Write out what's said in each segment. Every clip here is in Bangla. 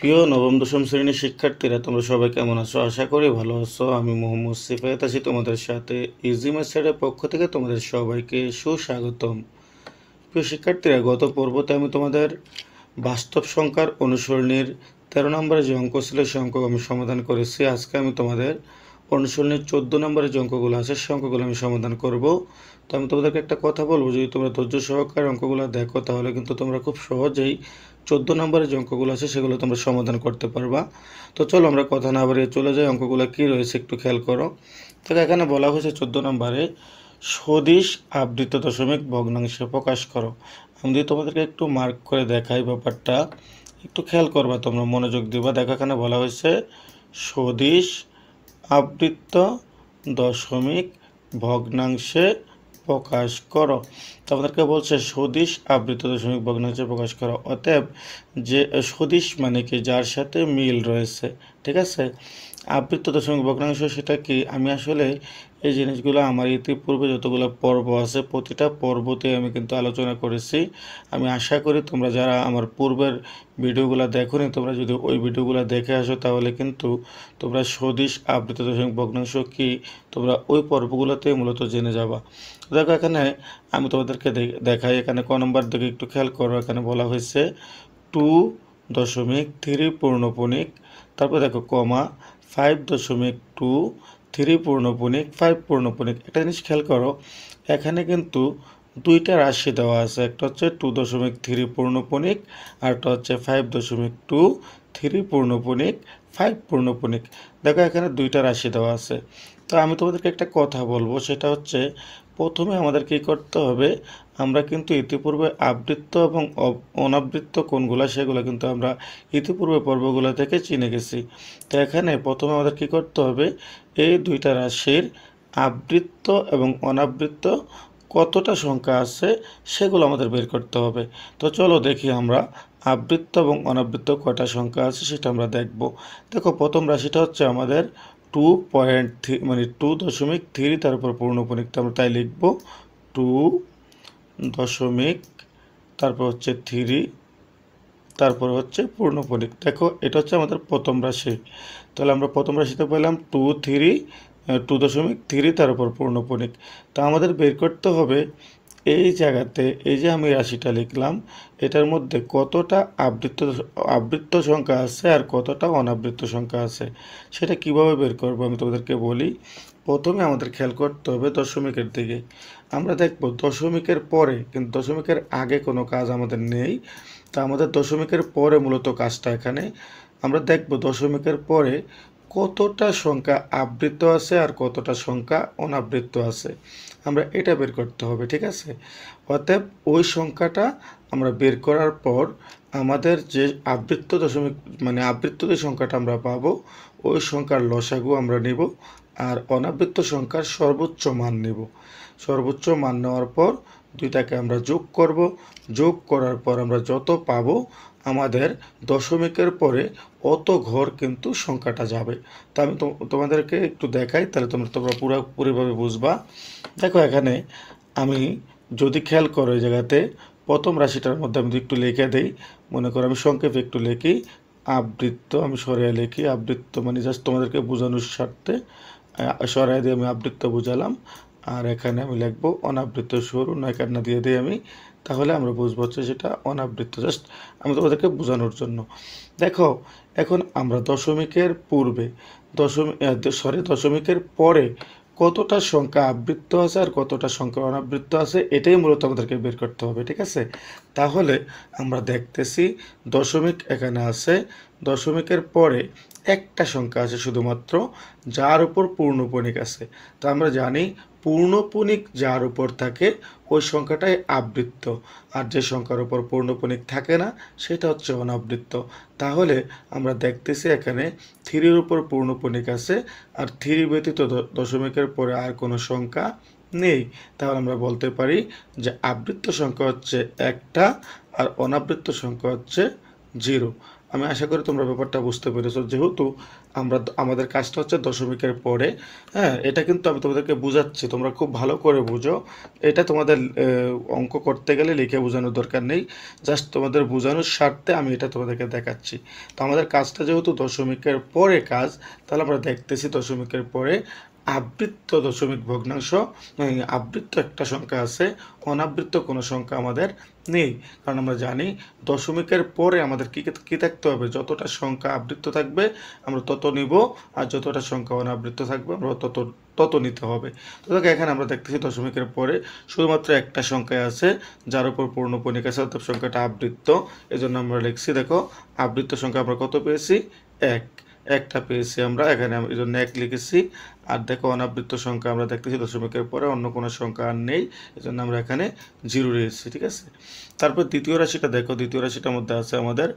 প্রিয় নবম দশম শ্রেণীর শিক্ষার্থীরা, তোমরা সবাই কেমন আছো? আশা করি ভালো আছো। আমি মোহাম্মদ সিফায়েত আছি তোমাদের সাথে। ইজি মেথডের পক্ষ থেকে তোমাদের সবাইকে সুস্বাগতম। প্রিয় শিক্ষার্থীরা, গত পর্বতে আমি তোমাদের বাস্তব সংখ্যার অনুসরণীর 13 নম্বরে যে অঙ্ক ছিল সে অঙ্ক আমি সমাধান করেছি। আজকে আমি তোমাদের অনুসরণীর 14 নম্বরে যে অঙ্কগুলো আছে সে অঙ্কগুলো আমি সমাধান করব। তো আমি তোমাদেরকে একটা কথা বলবো, যদি তোমরা ধৈর্য সহকারে অঙ্কগুলো দেখো তাহলে কিন্তু তোমরা খুব সহজেই 14 নম্বরে যে অঙ্কগুলো আছে সেগুলো তোমরা সমাধান করতে পারবা। তো চলো আমরা কথা না বাড়িয়ে চলে যাই, অঙ্কগুলো কী রয়েছে একটু খেয়াল করো। তো এখানে বলা হয়েছে 14 নম্বরে সদিশ আবৃত দশমিক ভগ্নাংশে প্রকাশ করো। আমি যদি তোমাদেরকে একটু মার্ক করে দেখাই ব্যাপারটা, একটু খেয়াল করবা, তোমরা মনোযোগ দিবা। দেখো এখানে বলা হয়েছে সদিশ আবৃত দশমিক ভগ্নাংশে প্রকাশ করো। তো আমাদেরকে বলছে সদিশ আবৃত দশমিক ভগ্নাংশে প্রকাশ করো। অতএব যে সদিশ মানে কি, যার সাথে মিল রয়েছে, ঠিক আছে। আবৃত দশমিক ভগ্নাংশ সেটা কি, আমি আসলে এই জিনিসগুলো আমার ইতিপূর্বে যতগুলো পর্ব আছে প্রতিটা পর্বতে আমি কিন্তু আলোচনা করেছি। আমি আশা করি তোমরা যারা আমার পূর্বের ভিডিওগুলো দেখোনি, তোমরা যদি ওই ভিডিওগুলো দেখে আসো তাহলে কিন্তু তোমরা সদিশ আবৃত দশমিক ভগ্নাংশ কি তোমরা ওই পর্বগুলোতে মূলত জেনে যাবা। দেখো এখানে আমি তোমাদেরকে দেখাই, এখানে ক নম্বর দিকে একটু খেয়াল করো। এখানে বলা হয়েছে 2.3 পূর্ণপণিক, তারপর দেখো কমা 5.2 পূর্ণপণিক 5 পূর্ণপণিক। একটা জিনিস খেয়াল করো, এখানে কিন্তু দুইটা রাশি দেওয়া আছে, একটা হচ্ছে 2.3 পূর্ণপণিক আর একটা হচ্ছে 5.23 পূর্ণপণিক 5 পূর্ণপণিক। দেখো এখানে দুইটা রাশি দেওয়া আছে। তো আমি তোমাদেরকে একটা কথা বলবো, সেটা হচ্ছে প্রথমে আমাদের কী করতে হবে, আমরা কিন্তু ইতিপূর্বে আবৃত্ত এবং অনাবৃত্ত কোণগুলো সেগুলো কিন্তু আমরা ইতিপূর্বে পর্বগুলো থেকে চিনে গেছি। তো এখানে প্রথমে আমাদের কী করতে হবে, এই দুইটা রাশির আবৃত্ত এবং অনাবৃত্ত কতটা সংখ্যা আছে সেগুলো আমাদের বের করতে হবে। তো চলো দেখি আমরা আবৃত্ত এবং অনাবৃত্ত কয়টা সংখ্যা আছে সেটা আমরা দেখব। দেখো প্রথম রাশিটা হচ্ছে আমাদের 2.3 মানে 2.3, তার উপর পূর্ণপণিক, তো আমরা তাই লিখব 2 তারপর হচ্ছে 3, তারপর হচ্ছে পূর্ণপণিক। দেখো এটা হচ্ছে আমাদের প্রথম রাশি। তাহলে আমরা প্রথম রাশিতে পেলাম 2.3 তার উপর পূর্ণপণিক। তা আমাদের বের করতে হবে এই জায়গাতে, এই যে আমি রাশিটা লিখলাম এটার মধ্যে কতটা আবৃত্ত সংখ্যা আছে আর কতটা অনাবৃত্ত সংখ্যা আছে, সেটা কিভাবে বের করবো আমি তোমাদেরকে বলি। প্রথমে আমাদের খেয়াল করতে হবে দশমিকের দিকে। আমরা দেখব দশমিকের পরে, কিন্তু দশমিকের আগে কোনো কাজ আমাদের নেই। তা আমাদের দশমিকের পরে মূলত কাজটা এখানে আমরা দেখব দশমিকের পরে কতটা সংখ্যা আবৃত্ত আছে আর কতটা সংখ্যা অনাবৃত্ত আছে, আমরা এটা বের করতে হবে, ঠিক আছে। অতএব ওই সংখ্যাটা আমরা বের করার পর আমাদের যে আবৃত্ত দশমিক মানে আবৃত্ত যে সংখ্যাটা আমরা পাবো ওই সংখ্যার লসাগু আমরা নেব আর অনাবৃত্ত সংখ্যার সর্বোচ্চ মান নেব। সর্বোচ্চ মান নেওয়ার পর দুইটাকে আমরা যোগ করব। যোগ করার পর আমরা যত পাবো আমাদের দশমিকের পরে অত ঘর কিন্তু সংখ্যাটা যাবে। তা আমি তোমাদেরকে একটু দেখাই, তাহলে তোমরা পুরোপুরিভাবে বুঝবা। দেখো এখানে আমি যদি খেয়াল করো এই জায়গাতে প্রথম রাশিটার মধ্যে আমি একটু লিখে দেই, মনে করো আমি সংক্ষেপে একটু লিখি আবৃত্ত, আমি সরাই লিখি আবৃত্ত, মানে জাস্ট তোমাদেরকে বোঝানোর স্বার্থে সরাই দিয়ে আমি আবৃত্ত বুঝালাম। আর এখানে আমি লিখবো অনাবৃত্ত, সরু নয় কান্না দিয়ে দিই আমি, তাহলে আমরা বুঝবো হচ্ছে সেটা অনাবৃত্ত, জাস্ট আমি তোমাদেরকে বোঝানোর জন্য। দেখো এখন আমরা দশমিকের পূর্বে দশমিকের পরে কতটা সংখ্যা আবৃত্ত আছে আর কতটা সংখ্যা অনাবৃত্ত আছে এটাই মূলত আমাদেরকে বের করতে হবে, ঠিক আছে। তাহলে আমরা দেখতেছি দশমিক এখানে আছে, দশমিকের পরে একটা সংখ্যা আছে শুধুমাত্র যার উপর পূর্ণপণিক আছে। তা আমরা জানি পূর্ণপণিক যার উপর থাকে ওই সংখ্যাটাই আবৃত্ত, আর যে সংখ্যার উপর পূর্ণপণিক থাকে না সেটা হচ্ছে অনাবৃত্ত। তাহলে আমরা দেখতেছি এখানে 3-এর উপর পূর্ণপণিক আছে আর 3 ব্যতীত দশমিকের পরে আর কোনো সংখ্যা নেই। তাহলে আমরা বলতে পারি যে আবৃত্ত সংখ্যা হচ্ছে একটা আর অনাবৃত্ত সংখ্যা হচ্ছে 0। আমি আশা করি তোমরা ব্যাপারটা বুঝতে পেরেছো। যেহেতু আমাদের কাজটা হচ্ছে দশমিকের পরে, হ্যাঁ, এটা কিন্তু আমি তোমাদেরকে বুঝাচ্ছি, তোমরা খুব ভালো করে বুঝো। এটা তোমাদের অঙ্ক করতে গেলে লিখে বোঝানোর দরকার নেই, জাস্ট তোমাদের বোঝানোর স্বার্থে আমি এটা তোমাদেরকে দেখাচ্ছি। তো আমাদের কাজটা যেহেতু দশমিকের পরে কাজ, তাহলে আমরা দেখতেছি দশমিকের পরে আবৃত্ত দশমিক ভগ্নাংশ, আবৃত্ত একটা সংখ্যা আছে, অনাবৃত্ত কোনো সংখ্যা আমাদের নেই। কারণ আমরা জানি দশমিকের পরে আমাদের কী থাকতে হবে, যতটা সংখ্যা আবৃত্ত থাকবে আমরা তত নিব, আর যতটা সংখ্যা অনাবৃত্ত থাকবে আমরা তত নিতে হবে। তো দেখো এখানে আমরা দেখতেছি দশমিকের পরে শুধুমাত্র একটা সংখ্যা আছে যার উপর পূর্ণপণিক আছে, অর্থাৎ সংখ্যাটা আবৃত্ত। এজন্য আমরা লিখছি, দেখো আবৃত্ত সংখ্যা আমরা কত পেয়েছি, একটা পেয়েছি আমরা, এখানে এই জন্য এক লিখেছি। আর দেখো অনাবৃত্ত সংখ্যা আমরা দেখতেছি দশমিকের পরে অন্য কোনো সংখ্যা আর নেই, এজন্য আমরা এখানে 0 রেখেছি, ঠিক আছে। তারপর দ্বিতীয় রাশিটা দেখো, দ্বিতীয় রাশিটার মধ্যে আছে আমাদের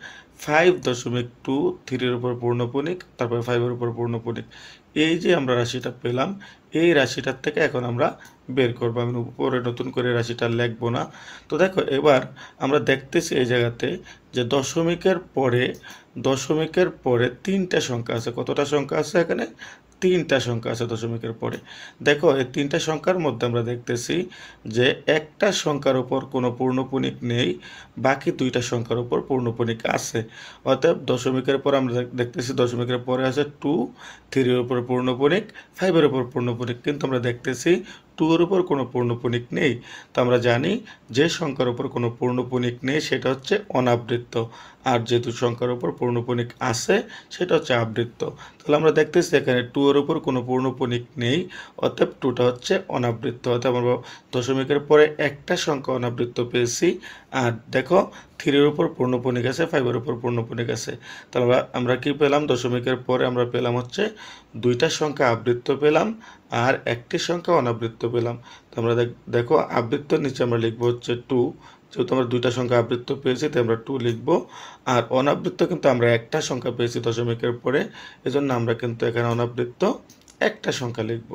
5.23 উপর পূর্ণপণিক, তারপর 5-এর উপর পূর্ণপণিক। এই যে আমরা রাশিটা পেলাম, এই রাশিটার থেকে এখন আমরা বের করবো। আমি উপরে নতুন করে রাশিটা লিখবো না। তো দেখো এবার আমরা দেখতেছি এই জায়গাতে যে দশমিকের পরে 3টা সংখ্যা আছে। কতটা সংখ্যা আছে এখানে, 3টা সংখ্যা আছে দশমিকের পরে। দেখো এই 3টা সংখ্যার মধ্যে আমরা দেখতেছি যে একটা সংখ্যার উপর কোনো পূর্ণপণিক নেই, বাকি 2টা সংখ্যার উপর পূর্ণপণিক আছে। অতএব দশমিকের পর আমরা দেখতেছি দশমিকের পরে আছে 2, 3-এর উপর পূর্ণপণিক, 5-এর উপর পূর্ণপণিক, কিন্তু আমরা দেখতেছি 2-এর উপর কোনো পূর্ণপণিক নেই। তো আমরা জানি যে সংখ্যার উপর কোনো পূর্ণপণিক নেই সেটা হচ্ছে অনাবৃত্ত, আর যেহেতু সংখ্যার উপর পূর্ণপণিক আছে সেটা হচ্ছে আবৃত্ত। তাহলে আমরা দেখতেছি এখানে 2-এর উপর কোনো পূর্ণপণিক নেই, অতএব 2টা হচ্ছে অনাবৃত্ত। অতএব আমরা দশমিকের পরে একটা সংখ্যা অনাবৃত্ত পেয়েছি। আর দেখো 3-এর উপর পূর্ণপণিক আছে, 5-এর উপর পূর্ণপণিক আছে। তাহলে আমরা কি পেলাম, দশমিকের পরে আমরা পেলাম হচ্ছে 2টা সংখ্যা আবৃত্ত পেলাম আর একটি সংখ্যা অনাবৃত্ত পেলাম। তো আমরা দেখো আবৃত্তর নিচে আমরা লিখবো হচ্ছে 2, যেহেতু আমরা 2টা সংখ্যা আবৃত্ত পেয়েছি তাই আমরা 2 লিখবো। আর অনাবৃত্ত কিন্তু আমরা একটা সংখ্যা পেয়েছি দশমিকের পরে, এজন্য আমরা কিন্তু এখানে অনাবৃত্ত একটা সংখ্যা লিখবো,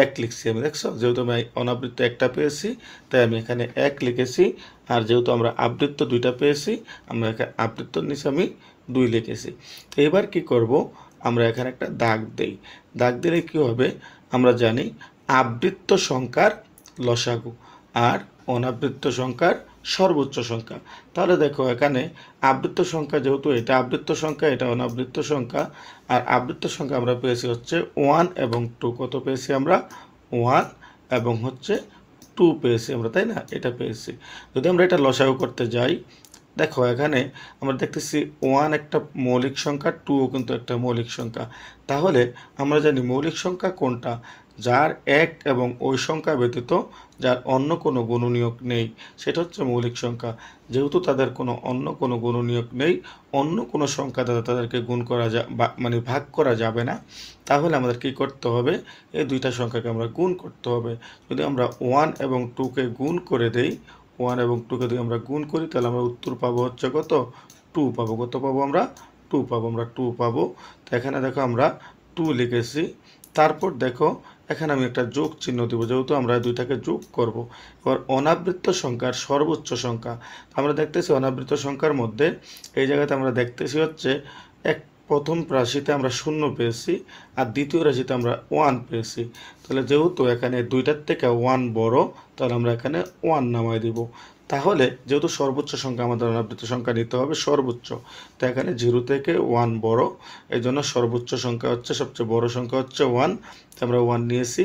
1 লিখছি আমি। দেখছো, যেহেতু আমি অনাবৃত্ত একটা পেয়েছি তাই আমি এখানে 1 লিখেছি। আর যেহেতু আমরা আবৃত্ত 2টা পেয়েছি, আমরা এখানে আবৃত্তর নিচে আমি 2 লিখেছি। তো এবার কি করব, আমরা এখানে একটা দাগ দেই। দাগ দিলে কি হবে, আমরা জানি আবৃত্ত সংখ্যার লসাগু আর অনাবৃত্ত সংখ্যার সর্বোচ্চ সংখ্যা। তাহলে দেখো এখানে আবৃত্ত সংখ্যা, যেহেতু এটা আবৃত্ত সংখ্যা এটা অনাবৃত্ত সংখ্যা, আর আবৃত্ত সংখ্যা আমরা পেয়েছি হচ্ছে 1 এবং 2। কত পেয়েছি আমরা, 1 এবং হচ্ছে 2 পেয়েছি আমরা, তাই না, এটা পেয়েছি। যদি আমরা এটা লসাগু করতে যাই, দেখো এখানে আমরা দেখতেছি 1 একটা মৌলিক সংখ্যা, 2ও কিন্তু একটা মৌলিক সংখ্যা। তাহলে আমরা জানি মৌলিক সংখ্যা কোনটা, যার 1 এবং ওই সংখ্যা ব্যতীত যার অন্য কোনো গুণনীয়ক নেই সেটা হচ্ছে মৌলিক সংখ্যা। যেহেতু তাদের অন্য কোনো গুণনীয়ক নেই, অন্য কোনো সংখ্যা দ্বারা তাদেরকে গুণ করা মানে ভাগ করা যাবে না, তাহলে আমাদের কি করতে হবে, এই 2টা সংখ্যাকে আমরা গুণ করতে হবে। যদি আমরা 1 এবং 2কে গুণ করে দেই, 1 এবং 2কে যদি আমরা গুণ করি তাহলে আমরা উত্তর পাবো হচ্ছে কত, 2 পাবো। কত পাবো আমরা, 2 পাবো, আমরা 2 পাবো। তো এখানে দেখো আমরা 2 লিখেছি। তারপর দেখো এখানে আমি একটা যোগ চিহ্ন দেবো, যেহেতু আমরা 2টাকে যোগ করব। এবার অনাবৃত্ত সংখ্যার সর্বোচ্চ সংখ্যা আমরা দেখতেছি, অনাবৃত্ত সংখ্যার মধ্যে এই জায়গাতে আমরা দেখতেছি হচ্ছে প্রথম রাশিতে আমরা 0 পেয়েছি আর দ্বিতীয় রাশিতে আমরা 1 পেয়েছি। তাহলে যেহেতু এখানে 2টার থেকে 1 বড়, তাহলে আমরা এখানে 1 নামাই দিব। তাহলে যেহেতু সর্বোচ্চ সংখ্যা আমাদের অনাবৃত্ত সংখ্যা নিতে হবে সর্বোচ্চ, তো এখানে 0 থেকে 1 বড়, এই জন্য সর্বোচ্চ সংখ্যা হচ্ছে, সবচেয়ে বড় সংখ্যা হচ্ছে 1, আমরা 1 নিয়েছি।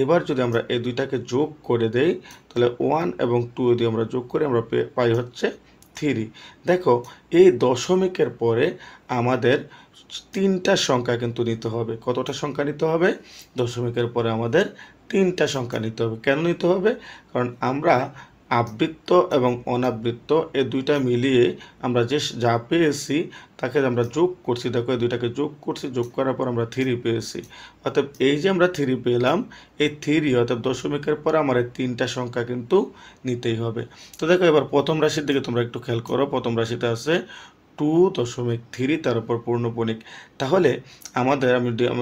এবার যদি আমরা এই 2টাকে যোগ করে দেই, তাহলে 1 এবং 2 যদি আমরা যোগ করি আমরা পাই হচ্ছে 3। দেখো এই দশমিকের পরে আমাদের 3টা সংখ্যা কিন্তু নিতে হবে। কতটা সংখ্যা নিতে হবে, দশমিকের পরে আমাদের 3টা সংখ্যা নিতে হবে। কেন নিতে হবে, কারণ আমরা আবৃত্ত এবং অনাবৃত্ত এই 2টা মিলিয়ে আমরা যা পেয়েছি তাকে আমরা যোগ করছি। দেখো এই 2টাকে যোগ করছি, যোগ করার পর আমরা 3 পেয়েছি। অর্থাৎ এই যে আমরা 3 পেলাম, এই 3 অর্থাৎ দশমিকের পরে আমার এই 3টা সংখ্যা কিন্তু নিতেই হবে। তো দেখো এবার প্রথম রাশির দিকে তোমরা একটু খেয়াল করো। প্রথম রাশিতে আছে 2.3, তার উপর পূর্ণপণিক। তাহলে আমি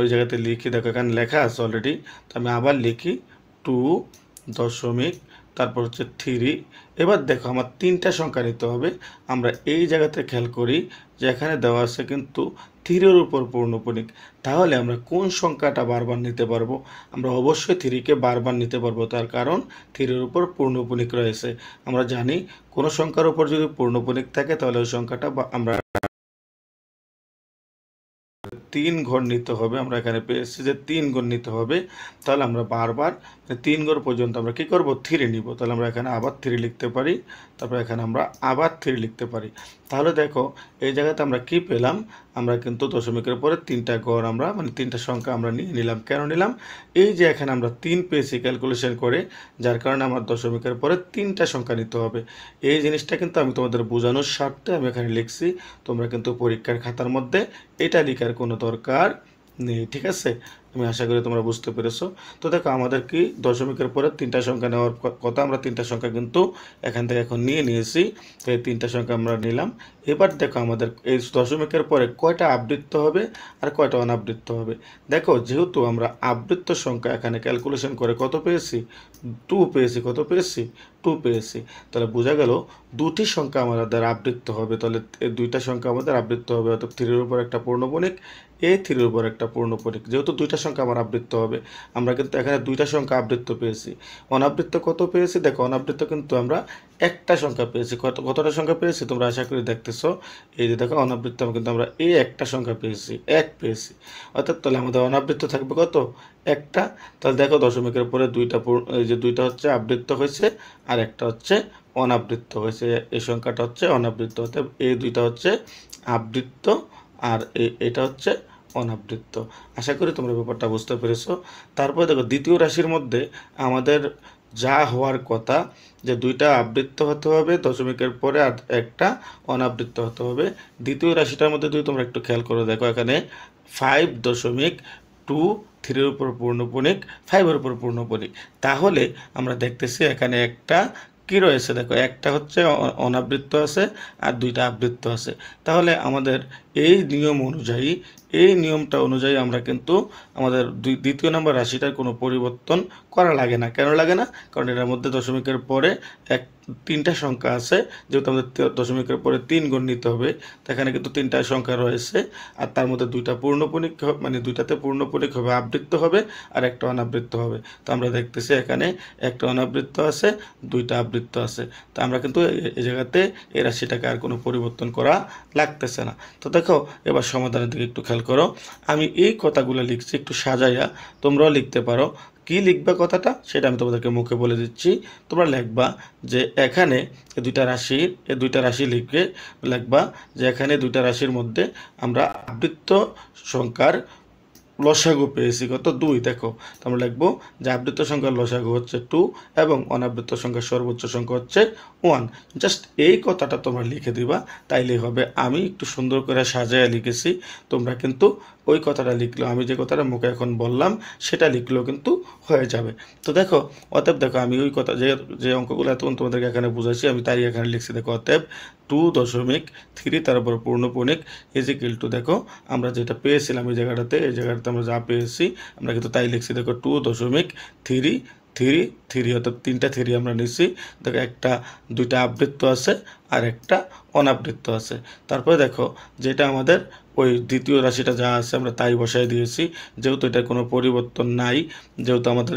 ওই জায়গাতে লিখি, দেখো এখানে লেখা আছে অলরেডি, তো আমি আবার লিখি 2 দশমিক, তারপর হচ্ছে 3। এবার দেখো আমার 3টা সংখ্যা নিতে হবে। আমরা এই জায়গাতে খেয়াল করি যে এখানে দেওয়া আছে কিন্তু 3-এর উপর পূর্ণপণিক। তাহলে আমরা কোন সংখ্যাটা বারবার নিতে পারবো? আমরা অবশ্যই 3-কে বারবার নিতে পারবো, তার কারণ 3-এর উপর পূর্ণপণিক রয়েছে। আমরা জানি কোনো সংখ্যার উপর যদি পূর্ণপণিক থাকে তাহলে ওই সংখ্যাটা আমরা 3 ঘর নিতে হবে। আমরা এখানে পেয়েছি যে 3 ঘর নিতে হবে। তাহলে আমরা বারবার 3 ঘর পর্যন্ত আমরা কি করব? 3 নিব। তাহলে আমরা এখানে আবার 3 লিখতে পারি। তারপর এখানে আমরা আবার 3 লিখতে পারি। তাহলে দেখো এই জায়গাতে আমরা কি পেলাম? আমরা কিন্তু দশমিকের পরে 3টা ঘর আমরা মানে 3টা সংখ্যা আমরা নিয়ে নিলাম। কেন নিলাম? এই যে এখানে আমরা 3 পেয়েছি ক্যালকুলেশন করে, যার কারণে আমার দশমিকের পরে 3টা সংখ্যা নিতে হবে। এই জিনিসটা কিন্তু আমি তোমাদের বোঝানোর স্বার্থে আমি এখানে লিখছি। তোমরা কিন্তু পরীক্ষার খাতার মধ্যে এটা লেখার কোনো দরকার নেই, ঠিক আছে? আমি আশা করি তোমরা বুঝতে পেরেছো। তো দেখো আমাদের কি দশমিকের পরে 3টা সংখ্যা নেওয়ার কথা, আমরা 3টা সংখ্যা কিন্তু এখান থেকে এখন নিয়ে নিয়েছি। তো এই 3টা সংখ্যা আমরা নিলাম। এবার দেখো আমাদের এই দশমিকের পরে কয়টা আবৃত্ত হবে আর কয়টা অনাবৃত্ত হবে। দেখো যেহেতু আমরা আবৃত্ত সংখ্যা এখানে ক্যালকুলেশন করে কত পেয়েছি? 2 পেয়েছি। কত পেয়েছি? 2 পেয়েছি। তাহলে বোঝা গেল দুটি সংখ্যা আমাদের আবৃত্ত হবে। তাহলে এই 2টা সংখ্যা আমাদের আবৃত্ত হবে, অর্থাৎ 3-এর উপর একটা পূর্ণপণিক, এই 3-এর উপর একটা পূর্ণপণিক। যেহেতু 2টা সংখ্যা আমার আবৃত্ত হবে, আমরা কিন্তু এখানে 2টা সংখ্যা আবৃত্ত পেয়েছি। অনাবৃত্ত কত পেয়েছি? দেখো অনাবৃত্ত কিন্তু আমরা একটা সংখ্যা পেয়েছি। কতটা সংখ্যা পেয়েছি তোমরা আশা করি দেখতেছো। এই যে দেখো অনাবৃত্ত কিন্তু আমরা এই একটা সংখ্যা পেয়েছি, 1 পেয়েছি। অর্থাৎ তাহলে আমাদের অনাবৃত্ত থাকবে কত? একটা। তাহলে দেখো দশমিকের পরে এই যে 2টা হচ্ছে আবৃত্ত হয়েছে আর একটা হচ্ছে অনাবৃত্ত হয়েছে। এই সংখ্যাটা হচ্ছে অনাবৃত্ত, অর্থাৎ এই 2টা হচ্ছে আবৃত্ত আর এটা হচ্ছে অনাবৃত্ত। আশা করি তোমরা ব্যাপারটা বুঝতে পেরেছো। তারপরে দেখো দ্বিতীয় রাশির মধ্যে আমাদের যা হওয়ার কথা যে 2টা আবৃত্ত হতে হবে দশমিকের পরে আর একটা অনাবৃত্ত হতে হবে। দ্বিতীয় রাশিটার মধ্যে যদি তোমরা একটু খেয়াল করে দেখো, এখানে 5.2 3-এর উপর পূর্ণপণিক, 5-এর উপর পূর্ণপণিক। তাহলে আমরা দেখতেছি এখানে একটা কি রয়েছে? দেখো একটা হচ্ছে অনাবৃত্ত আছে আর 2টা আবৃত্ত আছে। তাহলে আমাদের এই নিয়ম অনুযায়ী, এই নিয়মটা অনুযায়ী আমরা কিন্তু আমাদের দ্বিতীয় নম্বর রাশিটার কোনো পরিবর্তন করা লাগে না। কেন লাগে না? কারণ এটার মধ্যে দশমিকের পরে 3টা সংখ্যা আছে। যেহেতু আমাদের দশমিকের পরে 3 গুণ নিতে হবে, এখানে কিন্তু 3টা সংখ্যা রয়েছে আর তার মধ্যে 2টা পূর্ণপণিক মানে 2টাতে পূর্ণপণিক হবে, আবৃত্ত হবে আর একটা অনাবৃত্ত হবে। তো আমরা দেখতেছি এখানে একটা অনাবৃত্ত আছে, 2টা আবৃত্ত আছে। তো আমরা কিন্তু এই জায়গাতে এই রাশিটাকে আর কোনো পরিবর্তন করা লাগতেছে না। তো দেখো এবার সমাধানের দিকে একটু খেয়াল করো। আমি এই কথাগুলো লিখছি একটু সাজাইয়া, তোমরাও লিখতে পারো। কি লিখবা কথাটা সেটা আমি তোমাদেরকে মুখে বলে দিচ্ছি। তোমরা লিখবা যে এখানে এই 2টা রাশি লিখবা যে এখানে 2টা রাশির মধ্যে আমরা আবৃত্ত সংখ্যার লসাগু পেয়েছি কত? 2। দেখো তো আমরা লিখবো যে আবৃত্ত সংখ্যার লসাগু হচ্ছে 2 এবং অনাবৃত্ত সংখ্যার সর্বোচ্চ সংখ্যা হচ্ছে 1। জাস্ট এই কথাটা তোমরা লিখে দিবা, তাইলেই হবে। আমি একটু সুন্দর করে সাজায় লিখেছি, তোমরা কিন্তু ওই কথাটা লিখলেও, আমি যে কথাটা মুখে এখন বললাম সেটা লিখলেও কিন্তু হয়ে যাবে। তো দেখো অতএব দেখো আমি ওই কথা যে অঙ্কগুলো এতক্ষণ তোমাদেরকে এখানে বুঝাইছি আমি তাই এখানে লিখছি। দেখো অতএব 2.3 তারপর পূর্ণপণিক ইজিক্যাল টু, দেখো আমরা যেটা পেয়েছিলাম এই জায়গাটাতে আমরা যা পেয়েছি আমরা কিন্তু তাই লিখছি। দেখো 2.3 অর্থাৎ 3টা 3 আমরা নিচ্ছি। দেখো 2টা আবৃত্ত আছে আর একটা অনাবৃত্ত আছে। তারপরে দেখো যেটা আমাদের ওই দ্বিতীয় রাশিটা যা আছে আমরা তাই বসাই দিয়েছি। যেহেতু এটার কোনো পরিবর্তন নাই, যেহেতু আমাদের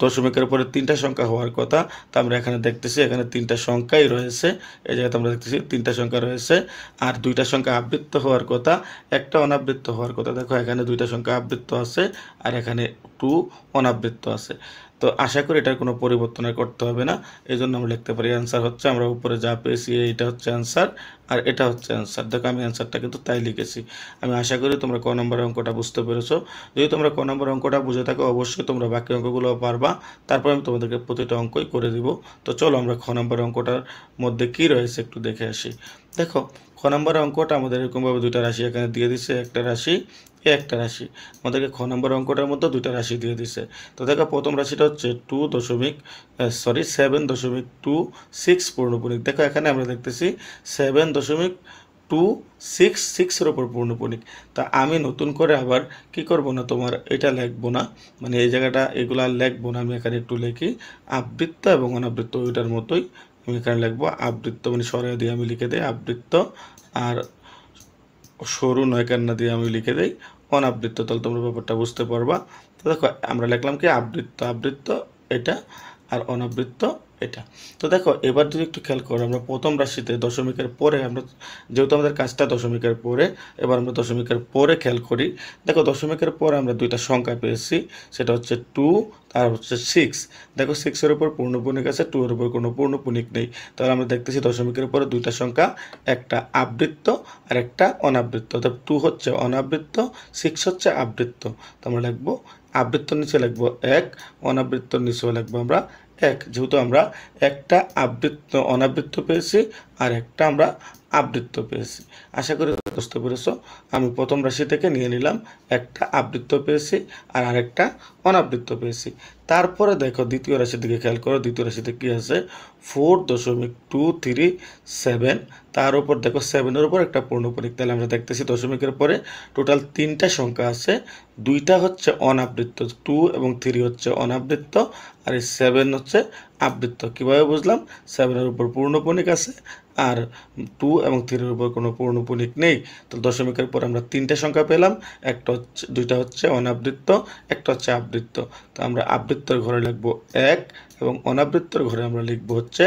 দশমিকের উপরে 3টা সংখ্যা হওয়ার কথা, তা আমরা এখানে দেখতেছি এখানে 3টা সংখ্যাই রয়েছে। এই জায়গাতে আমরা দেখতেছি 3টা সংখ্যা রয়েছে আর 2টা সংখ্যা আবৃত্ত হওয়ার কথা, একটা অনাবৃত্ত হওয়ার কথা। দেখো এখানে 2টা সংখ্যা আবৃত্ত আছে আর এখানে 2 অনাবৃত্ত আছে। তো আশা করি এটার কোনো পরিবর্তন আর করতে হবে না। এই জন্য আমরা লিখতে পারি অ্যান্সার হচ্ছে, আমরা উপরে যা পেয়েছি এইটা হচ্ছে অ্যান্সার আর এটা হচ্ছে অ্যান্সার। দেখো আমি অ্যান্সারটা কিন্তু তাই লিখেছি। আমি আশা করি তোমরা ক নম্বরের অঙ্কটা বুঝতে পেরেছো। যদি তোমরা ক নম্বরের অঙ্কটা বুঝে থাকো অবশ্যই তোমরা বাকি অঙ্কগুলো পারবা। তারপর আমি তোমাদেরকে প্রতিটা অঙ্কই করে দিব। তো চলো আমরা খ নম্বরের অঙ্কটার মধ্যে কি রয়েছে একটু দেখে আসি। দেখো খ নম্বরের অঙ্কটা আমাদের এরকমভাবে 2টা রাশি এখানে দিয়ে দিচ্ছে, একটা রাশি একটা রাশি। আমাদেরকে খ নম্বর অঙ্কটার মধ্যে 2টা রাশি দিয়ে দিছে। তো দেখো প্রথম রাশিটা হচ্ছে 7.26 পূর্ণপণিক। দেখো এখানে আমরা দেখতেছি 7.26 2 6 6 এর উপর পূর্ণপণিক। তা আমি নতুন করে আবার কি করব না, তোমার এটা লিখবো না, মানে এই জায়গাটা এগুলো আর লিখবো না, আমি এখানে একটু লিখি আবৃত্ত এবং অনাবৃত্ত ওইটার মতোই আমি এখানে লিখবো আবৃত্ত, মানে সরাই দিয়ে আমি লিখে দিই আবৃত্ত, আর সরু নয়কান্না দিয়ে আমি লিখে দিই অনাবৃত্ত। তাহলে তোমরা ব্যাপারটা বুঝতে পারবা। তো দেখো আমরা লিখলাম কি আবৃত্ত, আবৃত্ত এটা, আর অনাবৃত্ত এটা। তো দেখো এবার যদি একটু খেয়াল করো, আমরা প্রথম রাশিতে দশমিকের পরে, আমরা যেহেতু আমাদের কাজটা দশমিকের পরে, এবার আমরা দশমিকের পরে খেয়াল করি। দেখো দশমিকের পরে আমরা দুইটা সংখ্যা পেয়েছি, সেটা হচ্ছে 2 আর হচ্ছে 6। দেখো 6-এর উপর পূর্ণপণিক আছে, 2 এর উপর কোনো পূর্ণপণিক নেই। তাহলে আমরা দেখতেছি দশমিকের পরে দুইটা সংখ্যা, একটা আবৃত্ত আর একটা অনাবৃত্ত। অর্থাৎ 2 হচ্ছে অনাবৃত্ত, 6 হচ্ছে আবৃত্ত। তো আমরা লিখবো আবৃত্তর নিচে লিখবো 1, অনাবৃত্তর নিচেও লিখবো আমরা 1, যেহেতু আমরা একটা আবৃত্ত অনাবৃত্ত পেয়েছি আর একটা আমরা আবৃত্ত পেয়েছি। আশা করি বুঝতে পেরেছো। আমি প্রথম রাশি থেকে নিয়ে নিলাম, একটা আবৃত্ত পেয়েছি আর আরেকটা অনাবৃত্ত পেয়েছি। তারপরে দেখো দ্বিতীয় রাশির দিকে খেয়াল করো, দ্বিতীয় রাশিতে কী আছে 4.237, তার উপর দেখো 7-এর উপর একটা পূর্ণপণিক। তাহলে আমরা দেখতেছি দশমিকের পরে টোটাল 3টা সংখ্যা আছে, 2টা হচ্ছে অনাবৃত্ত, 2 এবং 3 হচ্ছে অনাবৃত্ত, আর এই 7 হচ্ছে আবৃত্ত। কীভাবে বুঝলাম? 7-এর উপর পূর্ণপণিক আছে আর 2 এবং 3-এর উপর কোনো পূর্ণপণিক নেই। তো দশমিকের পর আমরা 3টা সংখ্যা পেলাম, একটা হচ্ছে, 2টা হচ্ছে অনাবৃত্ত, একটা হচ্ছে আবৃত্ত। তো আমরা আবৃত্তর ঘরে লিখবো 1 এবং অনাবৃত্তর ঘরে আমরা লিখবো হচ্ছে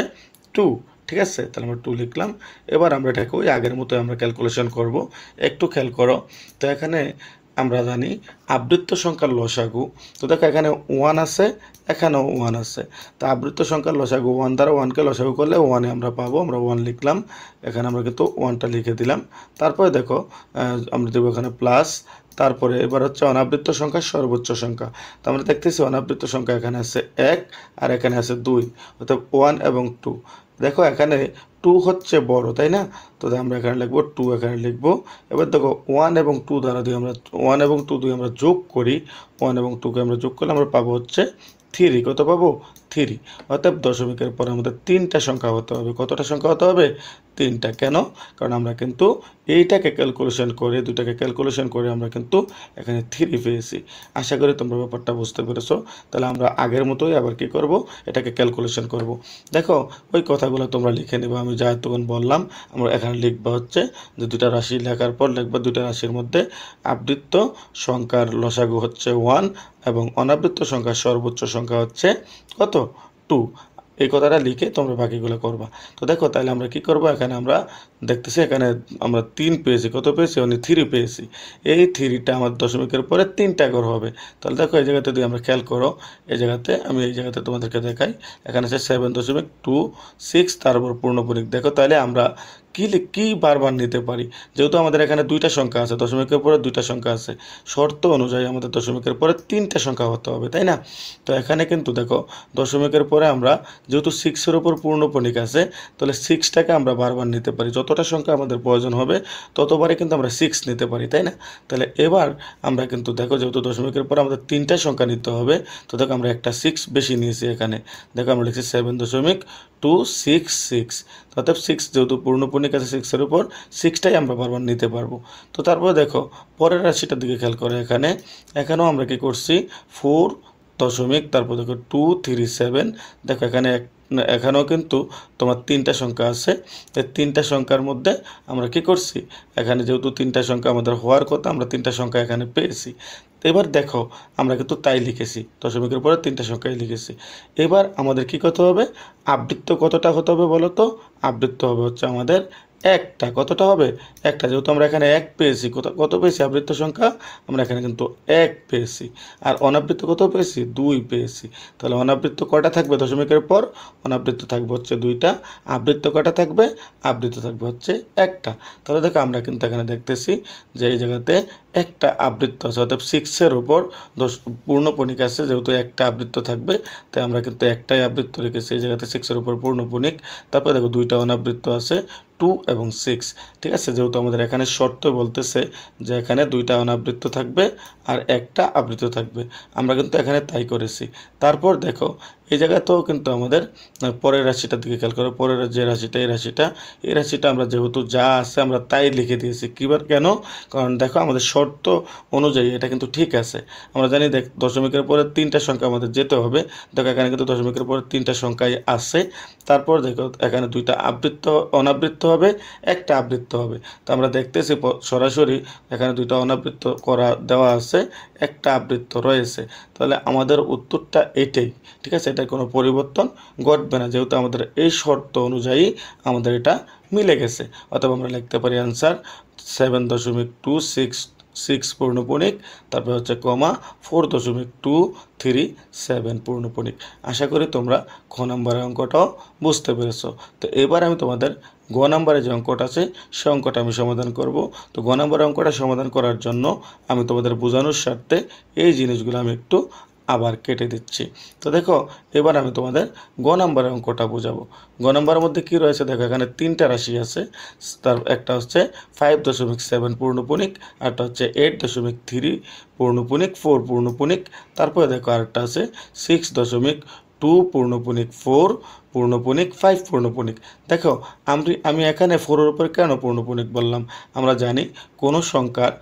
2। ঠিক আছে, তাহলে আমরা 2 লিখলাম। এবার আমরা এটাকে ওই আগের মতো আমরা ক্যালকুলেশন করব। একটু খেয়াল করো, তো এখানে আমরা জানি আবৃত্ত সংখ্যার লসাগু। তো দেখো এখানে 1 আছে, এখানেও 1 আছে। তো আবৃত্ত সংখ্যার লসাগু 1 দ্বারা 1কে লসাগু করলে 1 আমরা পাবো, আমরা 1 লিখলাম। এখানে আমরা কিন্তু 1টা লিখে দিলাম। তারপরে দেখো আমরা দেবো এখানে প্লাস, তারপরে এবার হচ্ছে অনাবৃত্ত সংখ্যার সর্বোচ্চ সংখ্যা। তো আমরা দেখতেছি অনাবৃত্ত সংখ্যা এখানে আছে 1 আর এখানে আছে 2, অর্থাৎ 1 এবং 2। দেখো এখানে 2 হচ্ছে বড়, তাই না? তো আমরা এখানে লিখবো 2, এখানে লিখবো। এবার দেখো 1 এবং 2 দ্বারা দিয়ে আমরা 1 এবং 2 দিয়ে আমরা যোগ করি, 1 এবং 2কে আমরা যোগ করলে আমরা পাবো হচ্ছে 3। কত পাবো? 3। অর্থাৎ দশমিকের পরে আমাদের 3টা সংখ্যা হতে হবে। কতটা সংখ্যা হতে হবে? 3টা। কেন? কারণ আমরা কিন্তু এইটাকে ক্যালকুলেশন করে, দুটাকে ক্যালকুলেশন করে আমরা কিন্তু এখানে 3 পেয়েছি। আশা করি তোমরা ব্যাপারটা বুঝতে পেরেছো। তাহলে আমরা আগের মতোই আবার কি করব, এটাকে ক্যালকুলেশন করব। দেখো ওই কথাগুলো তোমরা লিখে নেবে, আমি যা তখন বললাম। আমরা এখানে লিখবা হচ্ছে যে দুটা রাশি লেখার পর লিখবা দুটা রাশির মধ্যে আবৃত্ত সংখ্যার লসাগু হচ্ছে 1 এবং অনাবৃত্ত সংখ্যার সর্বোচ্চ সংখ্যা হচ্ছে কত? 2। এই কথাটা লিখে তোমরা বাকিগুলো করবা। তো দেখো তাহলে আমরা কি করব, এখানে আমরা দেখতেছি এখানে আমরা 3 পেয়েছি। কত পেয়েছি? মানে 3 পেয়েছি। এই 3টা আমার দশমিকের পরে 3টা ঘর হবে। তাহলে দেখো এই জায়গাতে যদি আমরা খেয়াল করো, এই জায়গাতে আমি এই জায়গাতে তোমাদেরকে দেখাই, এখানে আছে 7.26, তারপর পূর্ণপণিক। দেখো তাহলে আমরা কি বারবার নিতে পারি, যেহেতু আমাদের এখানে 2টা সংখ্যা আছে, দশমিকের পরে 2টা সংখ্যা আছে, শর্ত অনুযায়ী আমাদের দশমিকের পরে 3টা সংখ্যা হতে হবে, তাই না? তো এখানে কিন্তু দেখো দশমিকের পরে আমরা যেহেতু 6-এর উপর পূর্ণপণিক আছে, তাহলে 6টাকে আমরা বারবার নিতে পারি। যতটা সংখ্যা আমাদের প্রয়োজন হবে ততবারই কিন্তু আমরা 6 নিতে পারি, তাই না? তাহলে এবার আমরা কিন্তু দেখো যেহেতু দশমিকের পরে আমাদের 3টা সংখ্যা নিতে হবে, তো দেখো আমরা একটা 6 বেশি নিয়েছি এখানে। দেখো আমরা লিখছি 7.266। অর্থাৎ 6 যেহেতু পূর্ণপণিক আছে 6-এর উপর, 6টাই আমরা বারবার নিতে পারবো। তো তারপরে দেখো পরের রাশিটার দিকে খেয়াল করে, এখানেও আমরা কি করছি 4 দশমিক, তারপর দেখো 237। দেখো এখানেও কিন্তু তোমার 3টা সংখ্যা আছে। এই 3টা সংখ্যার মধ্যে আমরা কি করছি, এখানে যেহেতু 3টা সংখ্যা আমাদের হওয়ার কথা, আমরা 3টা সংখ্যা এখানে পেয়েছি। এবার দেখো আমরা কিন্তু তাই লিখেছি, দশমিকের পরে 3টা সংখ্যাই লিখেছি। এবার আমাদের কি করতে হবে, আবৃত্ত কতটা হতে হবে বলো তো? আবৃত্ত হবে হচ্ছে আমাদের একটা। কতটা হবে? একটা। যেহেতু আমরা এখানে 1 পেয়েছি, কত পেয়েছি আবৃত্ত সংখ্যা? আমরা এখানে কিন্তু 1 পেয়েছি। আর অনাবৃত্ত কত পেয়েছি? 2 পেয়েছি। তাহলে অনাবৃত্ত কয়টা থাকবে দশমিকের পর? অনাবৃত্ত থাকবে হচ্ছে 2টা। আবৃত্ত কয়টা থাকবে? আবৃত্ত থাকবে হচ্ছে 1টা। তাহলে দেখো আমরা কিন্তু এখানে দেখতেছি যে এই জায়গাতে একটা আবৃত্ত আছে, অর্থাৎ 6-এর উপর পূর্ণপণিক আছে, যেহেতু একটা আবৃত্ত থাকবে তাই আমরা কিন্তু একটাই আবৃত্ত রেখেছি এই জায়গাতে, 6-এর উপর পূর্ণপণিক। তারপরে দেখো 2টা অনাবৃত্ত আছে, 2 এবং 6। ঠিক আছে, যেহেতু আমাদের এখানে শর্ত বলতেছে যে এখানে 2টা অনাবৃত্ত থাকবে আর একটা আবৃত্ত থাকবে, আমরা কিন্তু এখানে তাই করেছি। তারপর দেখো এই জায়গাতেও কিন্তু আমাদের পরের রাশিটার দিকে খেয়াল করো, পরের যে রাশিটা এই রাশিটা আমরা যেহেতু যা আছে আমরা তাই লিখে দিয়েছি। কেন? কারণ দেখো আমাদের শর্ত অনুযায়ী এটা কিন্তু ঠিক আছে। আমরা জানি দেখ দশমিকের পরে 3টা সংখ্যা আমাদের যেতে হবে। দেখো এখানে কিন্তু দশমিকের পরে 3টা সংখ্যাই আছে। তারপর দেখো এখানে 2টা অনাবৃত্ত হবে, একটা আবৃত্ত হবে। তো আমরা দেখতেছি সরাসরি এখানে 2টা অনাবৃত্ত দেওয়া আছে, একটা আবৃত্ত রয়েছে। তাহলে আমাদের উত্তরটা এটাই, ঠিক আছে? এটার কোনো পরিবর্তন ঘটবে না, যেহেতু আমাদের এই শর্ত অনুযায়ী আমাদের এটা মিলে গেছে। অথবা আমরা লিখতে পারি অ্যান্সার 7.26 পূর্ণপণিক, তারপর হচ্ছে কমা 4.237 পূর্ণপণিক। আশা করি তোমরা খ নম্বরের অঙ্কটাও বুঝতে পেরেছো। তো এবার আমি তোমাদের গ নম্বরে যে অঙ্কটা আছে সে অঙ্কটা আমি সমাধান করব। তো গ নম্বরের অঙ্কটা সমাধান করার জন্য আমি তোমাদের বোঝানোর স্বার্থে এই জিনিসগুলো আমি একটু আবার কেটে দিচ্ছি। তো দেখো এবার আমি তোমাদের গ নম্বরের অঙ্কটা বোঝাবো। গ নম্বরের মধ্যে কী রয়েছে দেখো, এখানে 3টা রাশি আছে। তার একটা হচ্ছে 5.7 পূর্ণপণিক, আরটা হচ্ছে 8.3 পূর্ণপণিক 4 পূর্ণপণিক, তারপরে দেখো আরেকটা আছে 6.2 পূর্ণপণিক 4 পূর্ণপণিক 5 পূর্ণপণিক। দেখো আমি এখানে 4-এর উপর কেন পূর্ণপণিক বললাম? আমরা জানি কোনো সংখ্যার